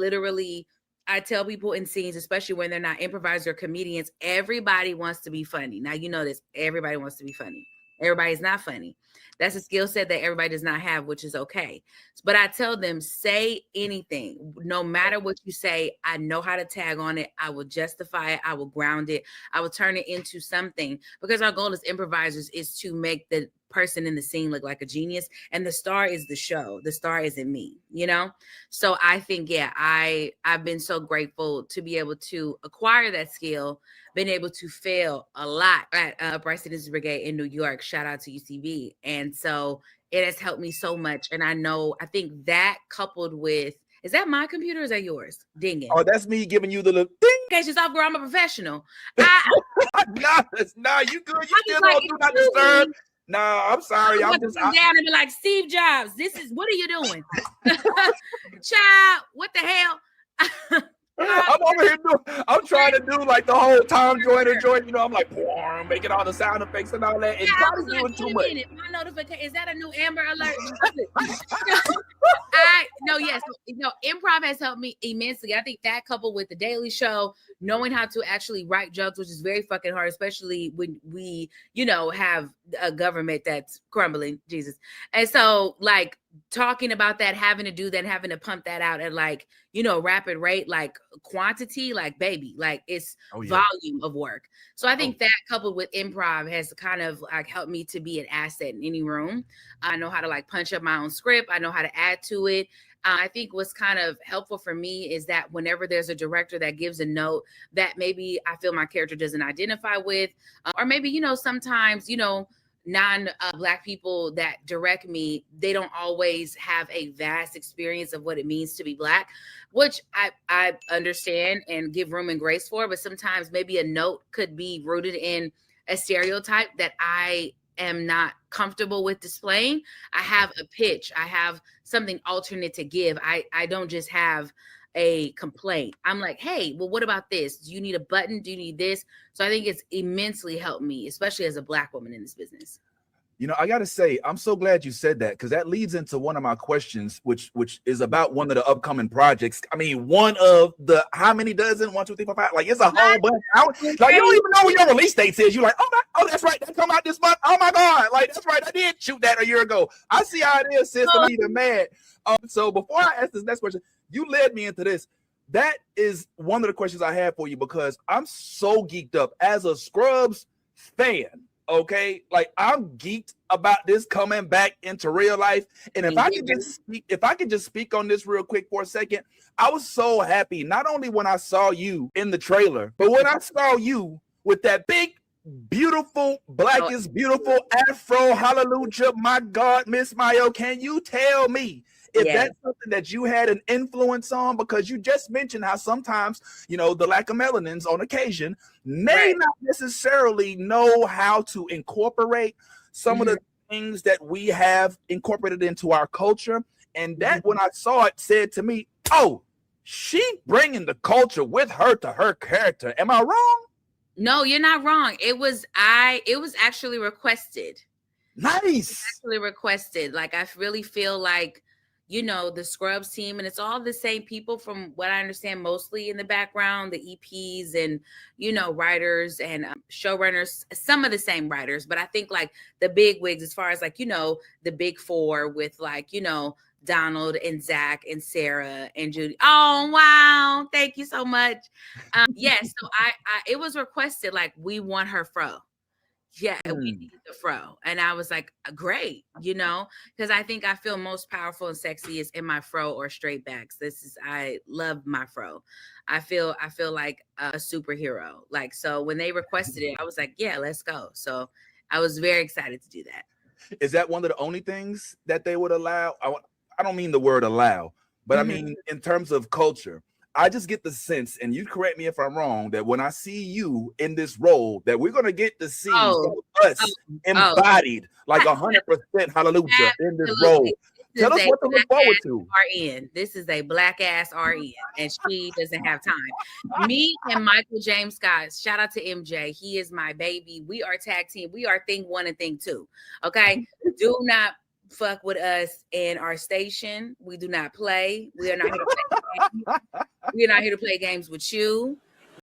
literally, I tell people in scenes, especially when they're not improvisers or comedians, everybody wants to be funny. Now, you know this, everybody wants to be funny. Everybody's not funny. That's a skill set that everybody does not have, which is okay. But I tell them, say anything. No matter what you say, I know how to tag on it. I will justify it. I will ground it. I will turn it into something, because our goal as improvisers is to make the person in the scene look like a genius. And the star is the show. The star isn't me, you know? So I think, yeah, I've been so grateful to be able to acquire that skill, been able to fail a lot at Bryce Citizens Brigade in New York. Shout out to UCB. And so it has helped me so much. And I think that coupled with, is that my computer or is that yours? Dinging. Oh, that's me giving you the little ding. Okay, she's off, girl. I'm a professional. Nah, you good. You still don't do not disturb. Nah, I'm sorry. I'm just down and be like, Steve Jobs, what are you doing? Child, what the hell? I'm over here I'm trying to do like the whole Tom Joyner joint, you know. I'm like, making all the sound effects and all that. And probably doing too much. My notification, is that a new Amber Alert? Improv has helped me immensely. I think that coupled with the Daily Show, knowing how to actually write jokes, which is very fucking hard, especially when we, have a government that's crumbling, Jesus. And so like talking about that, having to do that, having to pump that out at like, rapid rate, like quantity, like baby, like it's volume of work. So I think that coupled with improv has kind of like helped me to be an asset in any room. I know how to like punch up my own script. I know how to add to it. I think what's kind of helpful for me is that whenever there's a director that gives a note that maybe I feel my character doesn't identify with, or maybe, sometimes, non-Black people that direct me, they don't always have a vast experience of what it means to be Black, which I understand and give room and grace for. But sometimes maybe a note could be rooted in a stereotype that I am not comfortable with displaying. I have a pitch. I have something alternate to give. I don't just have a complaint. I'm like, hey, well, what about this? Do you need a button? Do you need this? So I think it's immensely helped me, especially as a Black woman in this business. I got to say, I'm so glad you said that, because that leads into one of my questions, which is about one of the upcoming projects. I mean, one of the, how many dozen? 1, 2, 3, 4, 5. Like, it's a whole bunch. Like, you don't even know what your release date is. You're like, that's right. That come out this month. Oh my God. Like, that's right. I did shoot that a year ago. I see how it is, sis. I'm even mad. So before I ask this next question, you led me into this. That is one of the questions I have for you, because I'm so geeked up as a Scrubs fan. Okay, like I'm geeked about this coming back into real life. And if I could just speak on this real quick for a second, I was so happy, not only when I saw you in the trailer, but when I saw you with that big, beautiful, Black is beautiful Afro, hallelujah, my God, Miss Mayo. Can you tell me if that's something that you had an influence on? Because you just mentioned how sometimes, the lack of melanins on occasion may not necessarily know how to incorporate some of the things that we have incorporated into our culture. And that, when I saw it, said to me, oh, she bringing the culture with her to her character. Am I wrong? No, you're not wrong. It was actually requested. Nice. Actually requested. Like, I really feel like, the Scrubs team, and it's all the same people from what I understand, mostly in the background, the EPs and, writers and showrunners, some of the same writers. But I think like the big wigs, as far as like, the big four with like, Donald and Zach and Sarah and Judy. Oh, wow. Thank you so much. Yes. So I it was requested, like, we want her fro. Yeah, we need the fro. And I was like, great, because I think I feel most powerful and sexy is in my fro or straight backs. I love my fro. I feel like a superhero. Like, so when they requested it, I was like, yeah, let's go. So I was very excited to do that. Is that one of the only things that they would allow? I don't mean the word allow, but I mean, in terms of culture, I just get the sense, and you correct me if I'm wrong, that when I see you in this role, that we're going to get to see us embodied like 100%, hallelujah, in this role. Tell us what to look forward to. RN. This is a Black ass RN, and she doesn't have time. Me and Michael James Scott, shout out to MJ. He is my baby. We are tag team. We are thing 1 and thing 2. Okay. Do not fuck with us in our station. We do not play. We are not here to play. We're not here to play games with you.